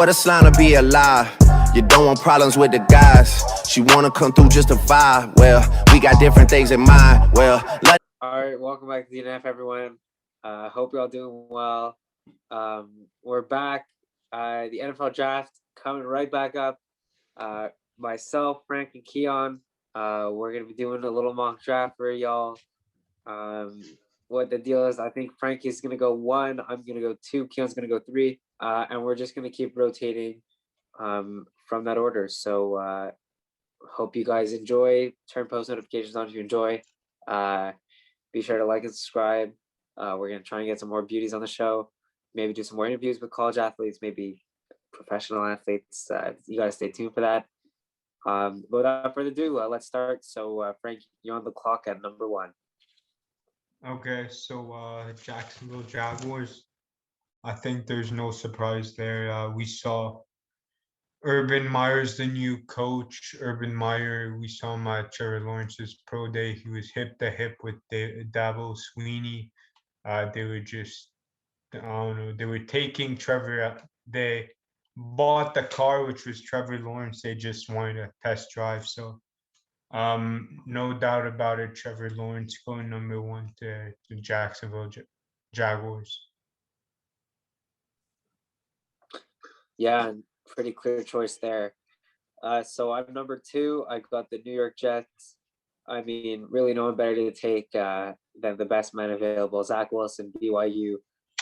What a slime to be alive. You don't want problems with the guys. She wanna come through just to vibe. Well, we got different things in mind. Well, all right, welcome back to DNF, everyone. Hope you're all doing well. We're back. The NFL draft coming right back up. Myself, Frank, and Keon. We're gonna be doing a little mock draft for y'all. What the deal is, I think Frankie's gonna go 1. I'm gonna go 2. Keon's gonna go 3. And we're just gonna keep rotating from that order. So hope you guys enjoy. Turn post notifications on if you enjoy. Be sure to like and subscribe. We're gonna try and get some more beauties on the show. Maybe do some more interviews with college athletes, maybe professional athletes. You gotta stay tuned for that. But without further ado, let's start. So Frank, you're on the clock at number 1. Okay, so Jacksonville Jaguars. I think there's no surprise there. We saw Urban Meyer's the new coach. Urban Meyer, we saw him at Trevor Lawrence's pro day. He was hip to hip with Dabo Sweeney. They were just, I don't know, they were taking Trevor. They bought the car, which was Trevor Lawrence. They just wanted a test drive. So, no doubt about it. Trevor Lawrence going number 1 to Jacksonville Jaguars. Yeah, pretty clear choice there. So I'm number 2. I got the New York Jets. I mean, really no one better to take than the best man available, Zach Wilson, BYU.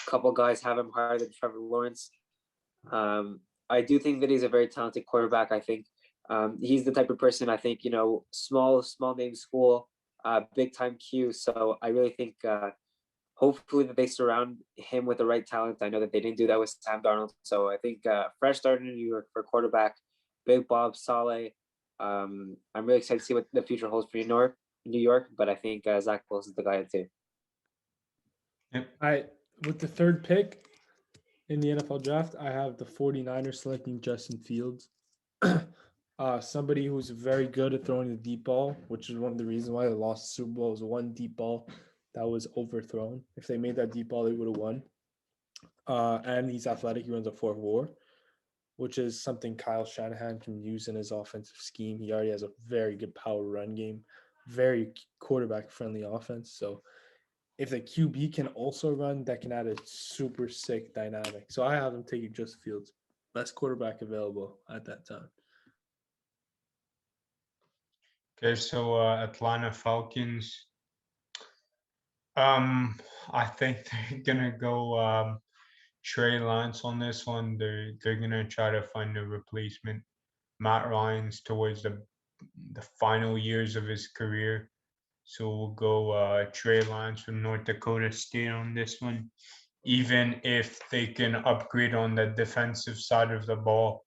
A couple guys have him higher than Trevor Lawrence. I do think that he's a very talented quarterback. I think he's the type of person, I think, small name school, big time Q. So I really think hopefully that they surround him with the right talent. I know that they didn't do that with Sam Darnold. So I think fresh start in New York for quarterback, Big Bob Saleh. I'm really excited to see what the future holds for New York, but I think Zach Wilson's the guy too. Yep. With the 3rd pick in the NFL draft, I have the 49ers selecting Justin Fields. Somebody who's very good at throwing the deep ball, which is one of the reasons why they lost the Super Bowl. Was one deep ball that was overthrown. If they made that deep ball, they would have won. And he's athletic. He runs a 4.4, which is something Kyle Shanahan can use in his offensive scheme. He already has a very good power run game, very quarterback-friendly offense. So if the QB can also run, that can add a super sick dynamic. So I have him taking Justin Fields, best quarterback available at that time. Okay, so Atlanta Falcons. I think they're gonna go Trey Lance on this one. They're gonna try to find a replacement. Matt Ryan's towards the final years of his career. So we'll go Trey Lance from North Dakota State on this one. Even if they can upgrade on the defensive side of the ball,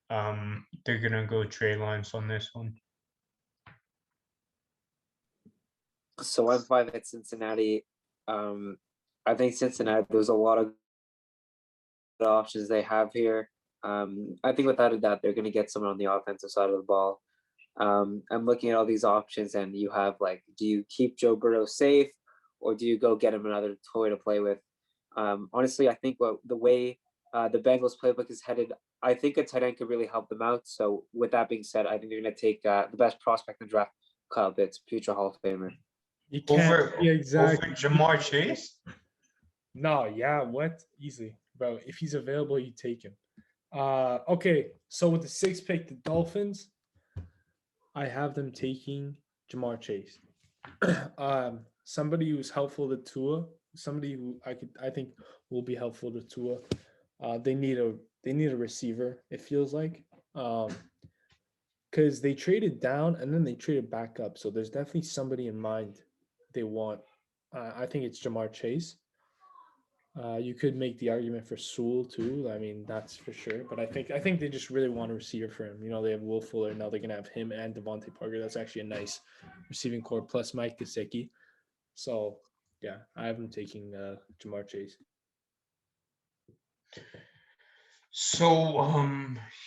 they're gonna go Trey Lance on this one. So I'm 5 at Cincinnati. I think Cincinnati, there's a lot of options they have here. I think without a doubt, they're going to get someone on the offensive side of the ball. I'm looking at all these options, and you have do you keep Joe Burrow safe, or do you go get him another toy to play with? Honestly, I think the way the Bengals playbook is headed, I think a tight end could really help them out. So with that being said, I think they're going to take the best prospect in the draft, Kyle Pitts, future Hall of Famer. You can't Over Ja'Marr Chase? No, yeah, what? Easily. Bro, if he's available, you take him. Okay, so with the 6th pick, the Dolphins, I have them taking Ja'Marr Chase. Somebody who's helpful to Tua, somebody who I think will be helpful to Tua. They need a receiver, it feels like. Because they traded down and then they traded back up. So there's definitely somebody in mind they want. I think it's Ja'Marr Chase. You could make the argument for Sewell too. I mean, that's for sure. But I think they just really want a receiver for him. They have Will Fuller. Now they're gonna have him and Devontae Parker. That's actually a nice receiving core plus Mike Gesicki. So yeah, I have him taking Ja'Marr Chase. So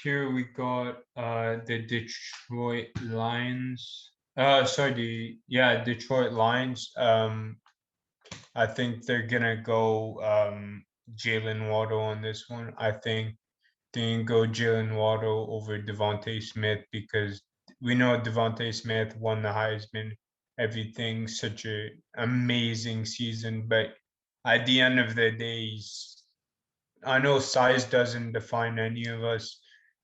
here we got the Detroit Lions. Detroit Lions. I think they're gonna go Jalen Waddle on this one. I think didn't go Jalen Waddle over Devontae Smith because we know Devontae Smith won the Heisman, everything, such a amazing season. But at the end of the day, I know size doesn't define any of us,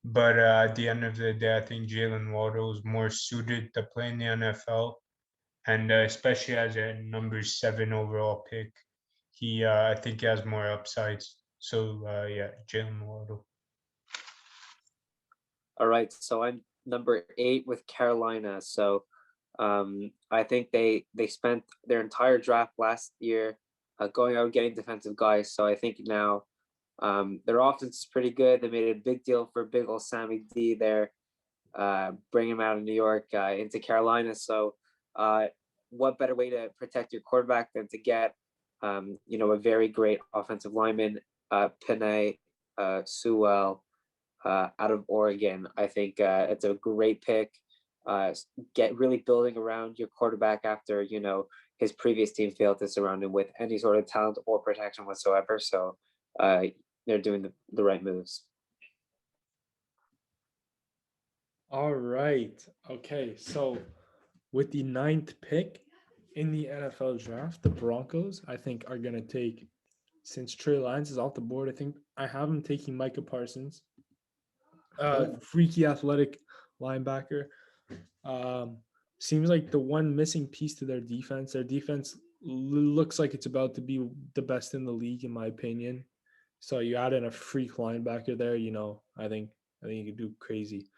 but at the end of the day, I think Jalen Waddle is more suited to play in the NFL, and especially as a number 7 overall pick, I think he has more upsides. So yeah, Jalen Waddle. All right, so I'm number 8 with Carolina. So I think they spent their entire draft last year going out getting defensive guys. So I think now their offense is pretty good. They made a big deal for big old Sammy D there, bring him out of New York into Carolina. So what better way to protect your quarterback than to get a very great offensive lineman, Penei Sewell, out of Oregon. I think it's a great pick. Get really building around your quarterback after his previous team failed to surround him with any sort of talent or protection whatsoever. So they're doing the right moves. All right. Okay. So with the 9th pick in the NFL draft, the Broncos, I think, are going to take, since Trey Lance is off the board, I think I have him taking Micah Parsons, freaky athletic linebacker. Seems like the one missing piece to their defense. Their defense looks like it's about to be the best in the league, in my opinion. So you add in a freak linebacker there, I think you could do crazy.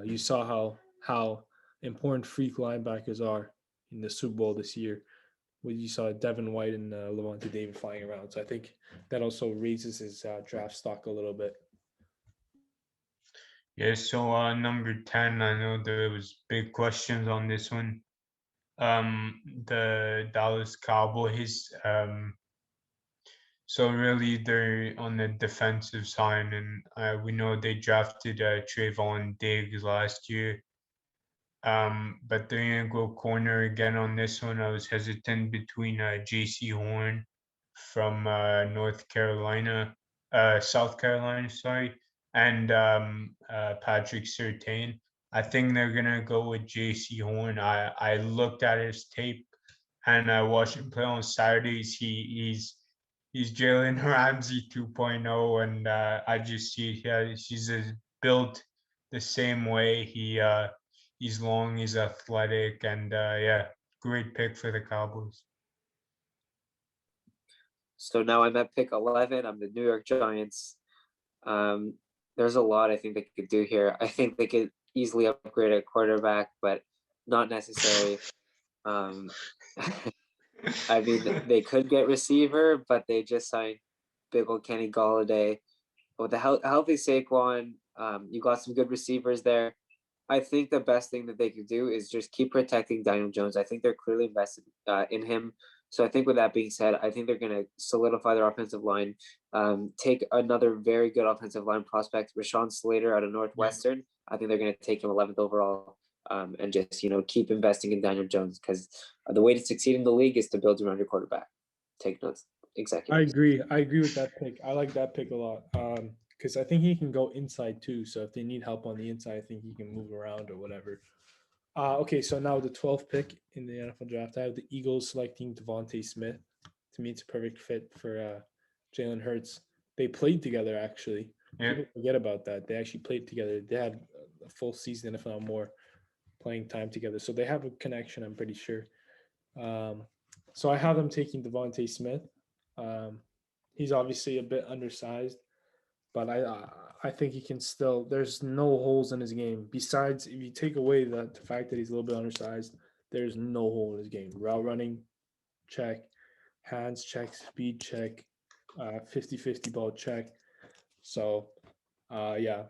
You saw how important freak linebackers are in the Super Bowl this year. When you saw Devin White and Levante David flying around. So I think that also raises his draft stock a little bit. Yeah, so number 10, I know there was big questions on this one. The Dallas Cowboys. So really, they're on the defensive side, and we know they drafted Trayvon Diggs last year. But they're gonna go corner again on this one. I was hesitant between J.C. Horn from South Carolina, sorry, and Patrick Surtain. I think they're gonna go with J.C. Horn. I looked at his tape and I watched him play on Saturdays. He's Jalen Ramsey 2.0, and I just see he's built the same way. He's long, he's athletic, and yeah, great pick for the Cowboys. So now I'm at pick 11. I'm the New York Giants. There's a lot I think they could do here. I think they could easily upgrade a quarterback, but not necessary. I mean, they could get receiver, but they just signed big old Kenny Golladay. With the healthy Saquon, you got some good receivers there. I think the best thing that they could do is just keep protecting Daniel Jones. I think they're clearly invested in him. So I think with that being said, I think they're going to solidify their offensive line, take another very good offensive line prospect, Rashawn Slater out of Northwestern. I think they're going to take him 11th overall, and just, keep investing in Daniel Jones, because the way to succeed in the league is to build around your quarterback. Take notes, executives. I agree with that pick. I like that pick a lot. Because I think he can go inside too. So if they need help on the inside, I think he can move around or whatever. Okay, so now the 12th pick in the NFL draft, I have the Eagles selecting Devontae Smith. To me, it's a perfect fit for Jalen Hurts. They played together, actually. Yeah. People forget about that. They actually played together. They had a full season, if not more, playing time together. So they have a connection, I'm pretty sure. So I have them taking Devontae Smith. He's obviously a bit undersized, but I think he can still. There's no holes in his game. Besides, if you take away the fact that he's a little bit undersized, there's no hole in his game. Route running, check. Hands, check. Speed, check. 50-50 ball, check. So, yeah,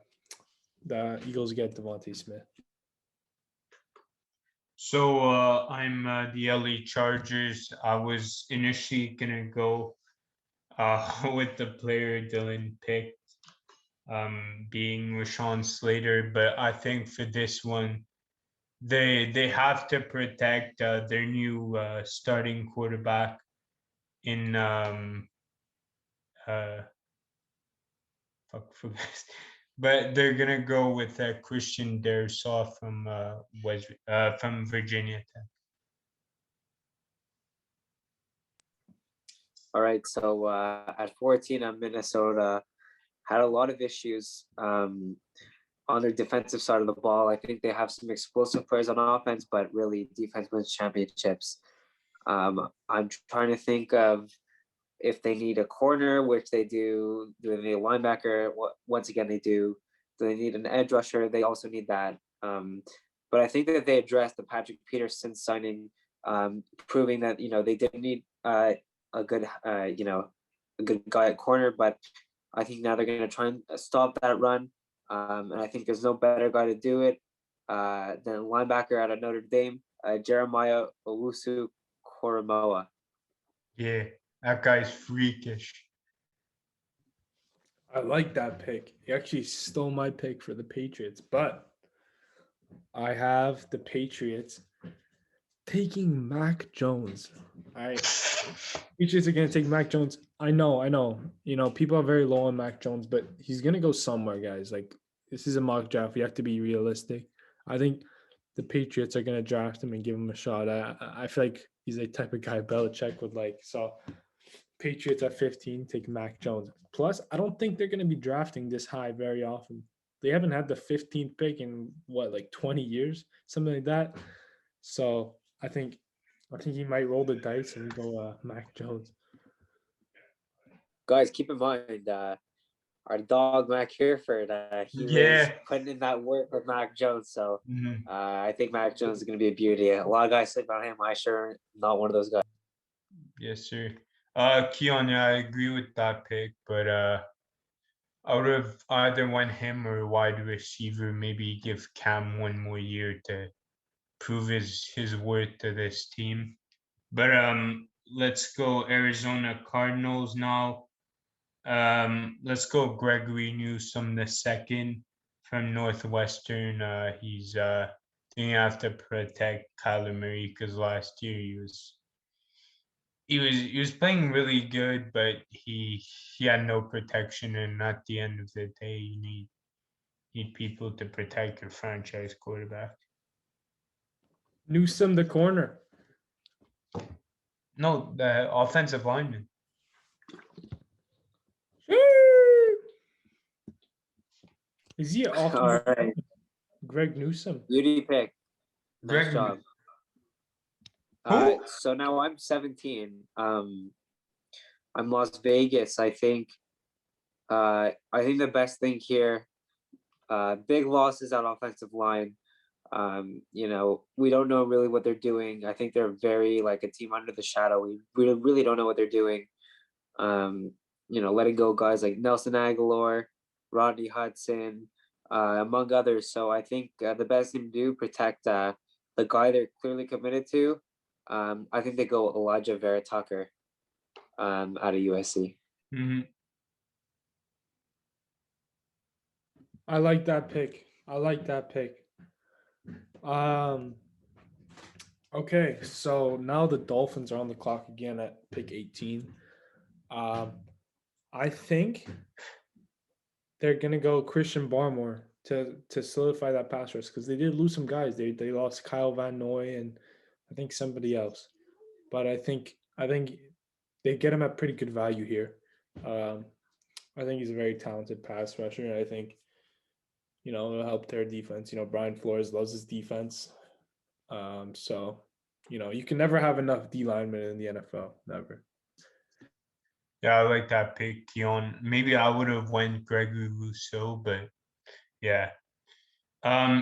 the Eagles get Devontae Smith. So I'm the LA Chargers. I was initially gonna go with the player Dylan picked, being Rashawn Slater, but I think for this one, they have to protect their new starting quarterback in fuck for best. But they're gonna go with Christian Darrisaw from Virginia Tech. All right, so at 14, Minnesota had a lot of issues on their defensive side of the ball. I think they have some explosive players on offense, but really defense wins championships. I'm trying to think of if they need a corner, which they do. Do they need a linebacker? Once again, they do. Do they need an edge rusher? They also need that. But I think that they addressed the Patrick Peterson signing, proving that they didn't need a good a good guy at corner, but I think now they're going to try and stop that run. And I think there's no better guy to do it than linebacker out of Notre Dame, Jeremiah Owusu Koromoa. Yeah, that guy's freakish. I like that pick. He actually stole my pick for the Patriots, but I have the Patriots taking Mac Jones. All right. Patriots are going to take Mac Jones. I know. People are very low on Mac Jones, but he's going to go somewhere, guys. Like, this is a mock draft. We have to be realistic. I think the Patriots are going to draft him and give him a shot. I feel like he's a type of guy Belichick would like. So, Patriots at 15 take Mac Jones. Plus, I don't think they're going to be drafting this high very often. They haven't had the 15th pick in 20 years, something like that. So I think he might roll the dice and go Mac Jones. Guys, keep in mind, our dog Mac Hereford, he was putting in that work with Mac Jones. So I think Mac Jones is going to be a beauty. A lot of guys sleep on him. I sure not one of those guys. Yes, sir. Keon, yeah, I agree with that pick, but I would have either went him or a wide receiver. Maybe give Cam one more year to prove his worth to this team. But let's go Arizona Cardinals now. Let's go Gregory Newsome the second from Northwestern. He's going to have to protect Kyler Murray because last year he was playing really good, but he had no protection, and at the end of the day, you need people to protect your franchise quarterback. Newsome the corner. No, the offensive lineman. Is he an All right, Greg Newsome? beauty pick. Nice Greg. job. Who? So now I'm 17. I'm Las Vegas. I think the best thing here, big losses at offensive line. We don't know really what they're doing. I think they're very like a team under the shadow. We really don't know what they're doing. Letting go guys like Nelson Aguilar, Rodney Hudson, among others. So I think the best thing to do, protect the guy they're clearly committed to. I think they go Elijah Vera Tucker out of USC. Mm-hmm. I like that pick. Okay, so now the Dolphins are on the clock again at pick 18. I think they're gonna go Christian Barmore to solidify that pass rush because they did lose some guys. They lost Kyle Van Noy and I think somebody else, but I think they get him at pretty good value here. I think he's a very talented pass rusher, and I think it'll help their defense. Brian Flores loves his defense, so you can never have enough D linemen in the NFL, never. Yeah, I like that pick, Keon. Maybe I would have went Gregory Rousseau, but yeah.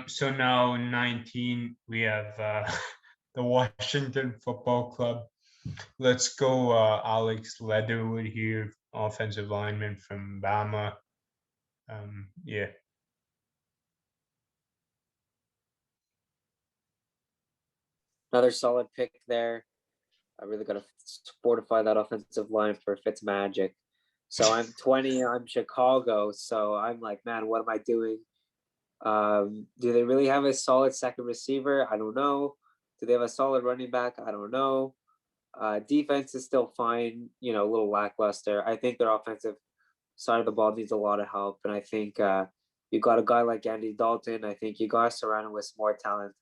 So now 19, we have the Washington Football Club. Let's go Alex Leatherwood here, offensive lineman from Bama. Yeah. Another solid pick there. I really got to fortify that offensive line for Fitzmagic. So I'm 20. I'm Chicago. So I'm like, man, what am I doing? Do they really have a solid second receiver? I don't know. Do they have a solid running back? I don't know. Defense is still fine. A little lackluster. I think their offensive side of the ball needs a lot of help. And I think you got a guy like Andy Dalton. I think you got to surround him with some more talent.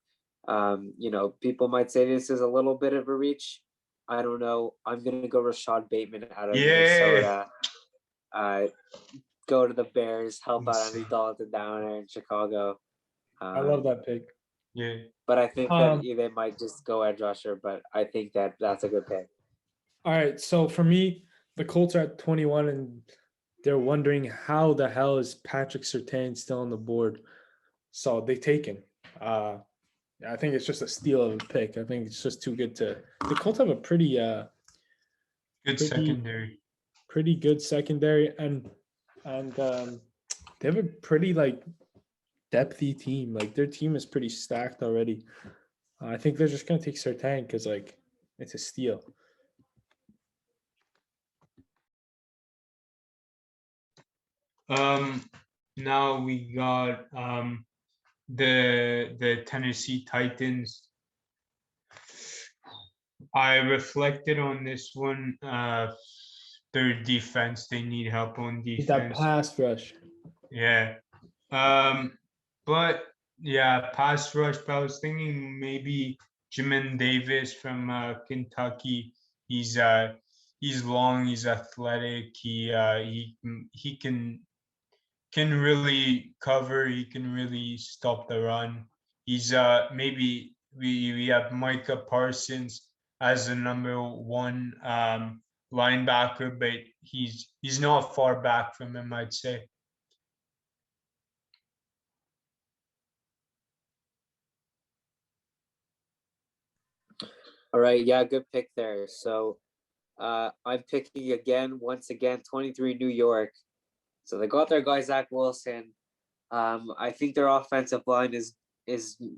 People might say this is a little bit of a reach. I don't know. I'm gonna go Rashad Bateman out of Minnesota. Go to the Bears, help out Andy Dalton down there in Chicago. I love that pick. Yeah. But I think that they might just go edge rusher. But I think that that's a good pick. All right. So for me, the Colts are at 21, and they're wondering how the hell is Patrick Surtain still on the board. So they take him. I think it's just a steal of a pick. I think it's just too good to. The Colts have a pretty secondary. Pretty good secondary, and they have a pretty depthy team. Like their team is pretty stacked already. I think they're just gonna take Surtain because it's a steal. Now we got the Tennessee Titans. I reflected on this one. Their defense, they need help on defense. That pass rush. Yeah. But yeah, pass rush. But I was thinking maybe Jamin Davis from Kentucky. He's long, he's athletic, he can really cover, he can really stop the run. He's maybe we have Micah Parsons as the number one linebacker, but he's not far back from him, I'd say. All right, yeah, good pick there. So I'm picking once again, 23 New York. So they got their guy Zach Wilson. I think their offensive line is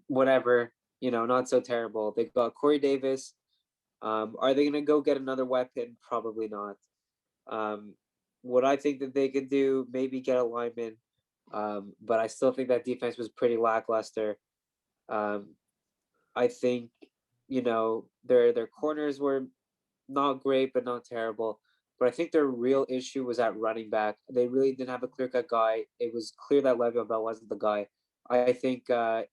whatever, not so terrible. They got Corey Davis. Are they gonna go get another weapon? Probably not. What I think that they could do, maybe get a lineman. But I still think that defense was pretty lackluster. I think, their corners were not great, but not terrible. But I think their real issue was at running back. They really didn't have a clear-cut guy. It was clear that Le'Veon Bell wasn't the guy. I think, a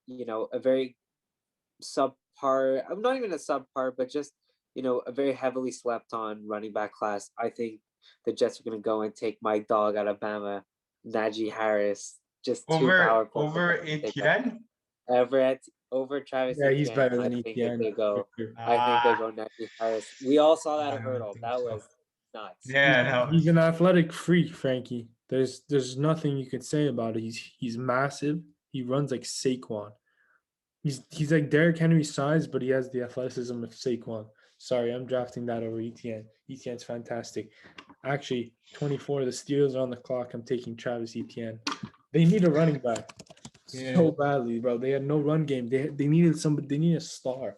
very subpar, I'm not even a subpar, but just, a very heavily slept on running back class. I think the Jets are going to go and take my dog out of Bama, Najee Harris, just too powerful. Over Etienne? Over Travis. Yeah, he's better than I think Etienne. they go Najee Harris. We all saw that at Hurdle. That was nuts. Yeah, he's an athletic freak, Frankie. There's nothing you can say about it. He's massive. He runs like Saquon. He's like Derrick Henry size, but he has the athleticism of Saquon. Sorry, I'm drafting that over Etienne. Etienne's fantastic. Actually, 24, the Steelers are on the clock. I'm taking Travis Etienne. They need a running back so badly, bro. They had no run game. They needed somebody. They need a star.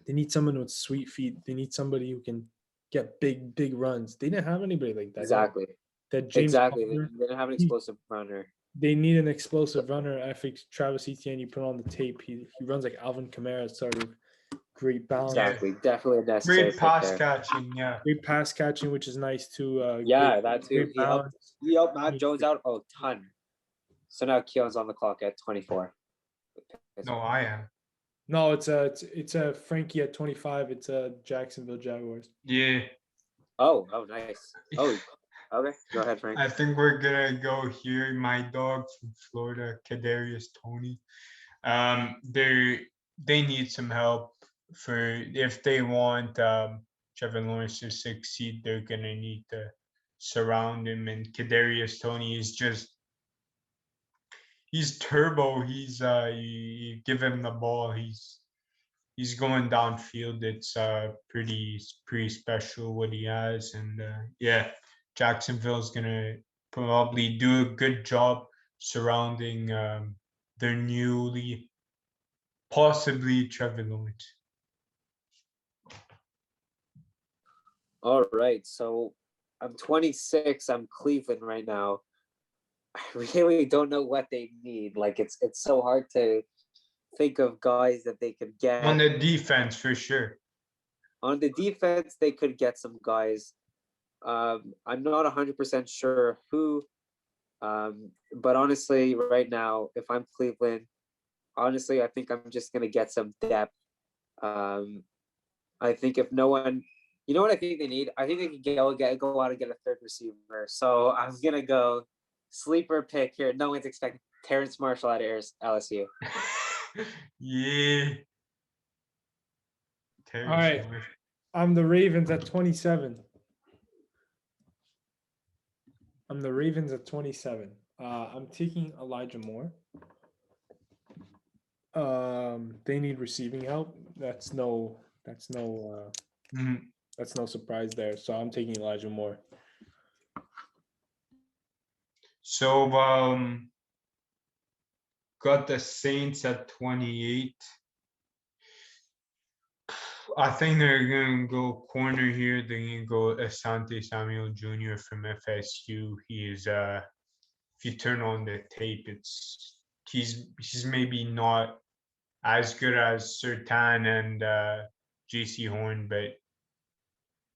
They need someone with sweet feet. They need somebody who can get big runs. They didn't have anybody like that. Exactly. That James Exactly. Conner, They didn't have an explosive runner. they need an explosive runner. I think Travis Etienne, you put on the tape, he runs like Alvin Kamara, sort of great balance. Exactly. Definitely a necessary. great pick pass there. catching, yeah. Great pass catching, which is nice too. Yeah, that too. great balance. He helped Matt Jones out a ton. So now Keon's on the clock at 24. No, I am. No, it's a Frankie at 25. It's a Jacksonville Jaguars. Yeah. Oh, nice. Oh, okay. Go ahead, Frank. I think we're gonna go here. My dog from Florida, Kadarius Toney. They need some help if they want Trevor Lawrence to succeed. They're gonna need to surround him, and Kadarius Toney is he's turbo. He's you give him the ball, he's going downfield. It's pretty special what he has, and yeah, Jacksonville's gonna probably do a good job surrounding their newly possibly Trevor Lawrence. All right. So I'm 26. I'm Cleveland right now. I really don't know what they need. Like it's so hard to think of guys that they could get. On the defense, for sure. On the defense, they could get some guys. I'm not 100% sure who, but honestly, right now, if I'm Cleveland, honestly, I think I'm just gonna get some depth. Um, I think if no one, you know what I think they need? I think they can go out and get a third receiver. So I'm gonna go sleeper pick here. No one's expecting Terrence Marshall out of LSU. Yeah. All right. I'm the Ravens at 27. I'm the Ravens at 27. I'm taking Elijah Moore. They need receiving help. That's no surprise there. So I'm taking Elijah Moore. So got the Saints at 28. I think they're gonna go corner here. They're gonna go Asante Samuel Jr. from FSU. He is if you turn on the tape, he's maybe not as good as Surtain and JC Horn, but I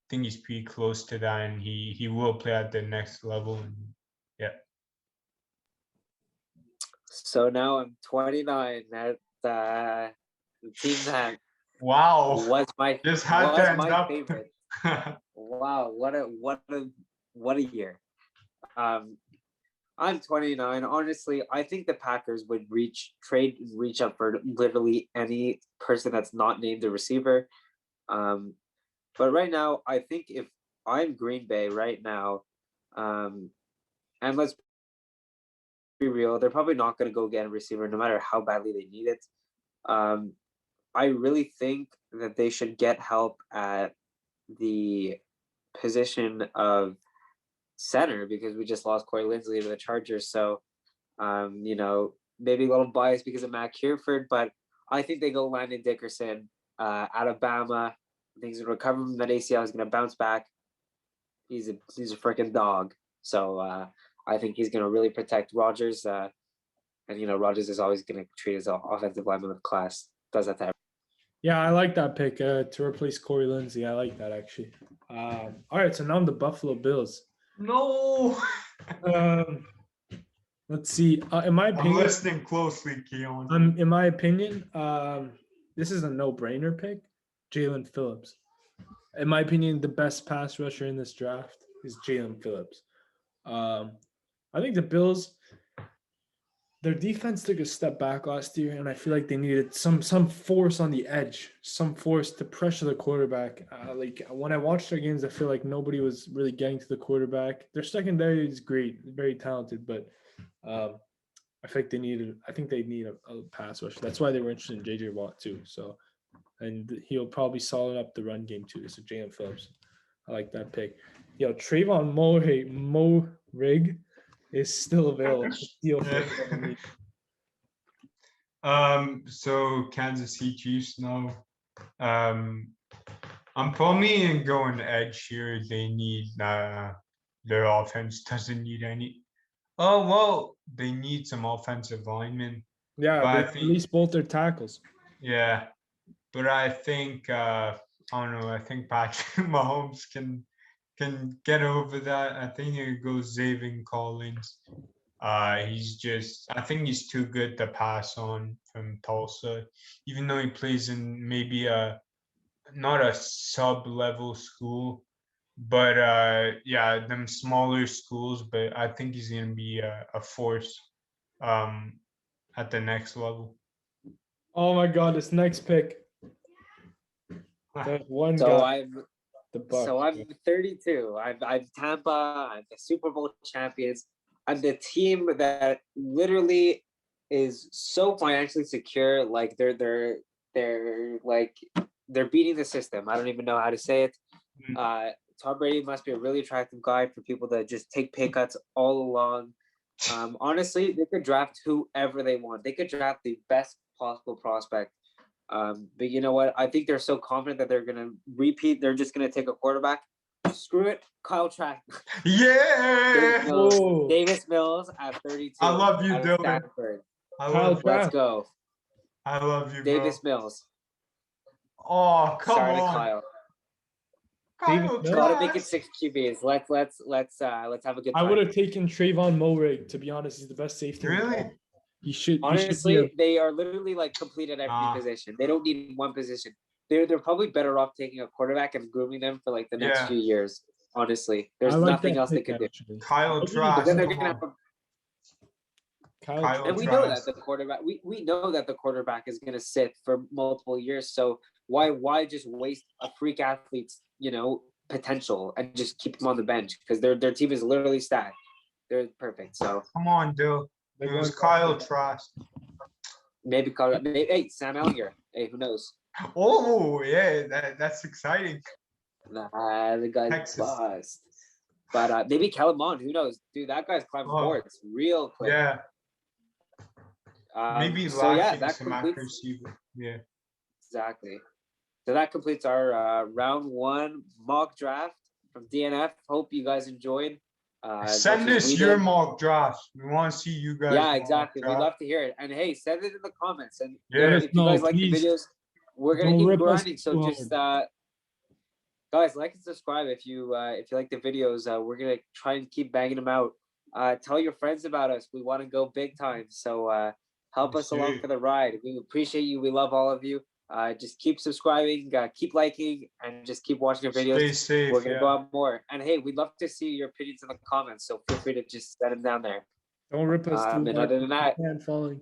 think he's pretty close to that, and he will play at the next level. And yeah. So now I'm 29. That the team that Wow. was my Just had to end up. favorite. Wow, what a year. I'm 29. Honestly, I think the Packers would reach up for literally any person that's not named a receiver. But right now, I think if I'm Green Bay right now, and let's be real, they're probably not going to go get a receiver no matter how badly they need it. I really think that they should get help at the position of center because we just lost Corey Linsley to the Chargers. So, maybe a little biased because of Matt Hereford, but I think they go Landon Dickerson, Alabama. I think he's going to recover from that ACL. He's going to bounce back. He's a freaking dog. So I think he's going to really protect Rodgers. And Rodgers is always going to treat his offensive lineman with class. Does that to everyone. Yeah, I like that pick to replace Corey Linsley. I like that actually. All right, so now I'm the Buffalo Bills. No. Let's see. In my opinion, I'm listening closely, Keon. In my opinion, this is a no-brainer pick. Jalen Phillips. In my opinion, the best pass rusher in this draft is Jalen Phillips. I think the Bills, their defense took a step back last year, and I feel like they needed some force on the edge, some force to pressure the quarterback. Like when I watched their games, I feel like nobody was really getting to the quarterback. Their secondary is great, very talented, but I think they need a pass rush. That's why they were interested in JJ Watt too. So, and he'll probably solid up the run game too. So Jalen Phillips, I like that pick. Yo, Trayvon Moehrig is still available. So Kansas City Chiefs now. I'm probably going edge here. They need their offense doesn't need any. Oh well, they need some offensive linemen. Yeah, but they released both their tackles. Yeah, but I think I don't know. I think Patrick Mahomes can get over that. I think it goes Zaven Collins. I think he's too good to pass on from Tulsa, even though he plays in maybe not a sub-level school, but them smaller schools. But I think he's gonna be a force at the next level. Oh my God, this next pick. There's one guy. So I'm 32. I'm Tampa. I'm the Super Bowl champions. I'm the team that literally is so financially secure. Like they're beating the system. I don't even know how to say it. Tom Brady must be a really attractive guy for people to just take pay cuts all along. Honestly, they could draft whoever they want. They could draft the best possible prospect. But you know what? I think they're so confident that they're going to repeat. They're just going to take a quarterback. Screw it. Kyle Trask. Yeah. Davis Mills at 32. I love you, Dylan. Let's go. I love you, Davis Mills. Oh, come Sorry on. to Kyle. Kyle David Mills? Gotta make it Trask. 6 QBs. Let's have a good I time. would have taken Trayvon Mulrig, to be honest. He's the best safety. in the Really? ball. He should be Honestly, they are literally like complete at every Ah. position. They don't need one position. They're probably better off taking a quarterback and grooming them for like the next Yeah. few years. Honestly, there's I like nothing that else they pick, could do. actually. Kyle I really But Trask. then they're come gonna on. have, Kyle and we know that Trask. the quarterback. We know that the quarterback is gonna sit for multiple years. So why just waste a freak athlete's potential and just keep them on the bench because their team is literally stacked. They're perfect. So Come on, Dill. They're It was going- Kyle Trask. maybe call it. Hey, Sam Ellinger. Hey, who knows? Oh, yeah, that's exciting. Nah, the guy's Texas. bust. But maybe Kellen Mond, who knows? Dude, that guy's climbing Oh. boards real quick. Yeah, maybe so yeah, lacking that some completes accuracy. But yeah. exactly. So that completes our round 1 mock draft from DNF. Hope you guys enjoyed. As Send much as us we your did. mock draft. We want to see you guys. Yeah, mock exactly. We'd draft. love to hear it. And hey, send it in the comments. And Yeah. if you guys No, like please. the videos, we're gonna Don't keep rip us grinding. So too just guys, like and subscribe if you like the videos. We're gonna try and keep banging them out. Tell your friends about us. We want to go big time. So help us along Sweet. for the ride. We appreciate you. We love all of you. Just keep subscribing, keep liking, and just keep watching our videos. Stay safe. We're gonna Yeah. go out more. And hey, we'd love to see your opinions in the comments. So feel free to just send them down there. Don't rip us too And much. other than that, Hand falling.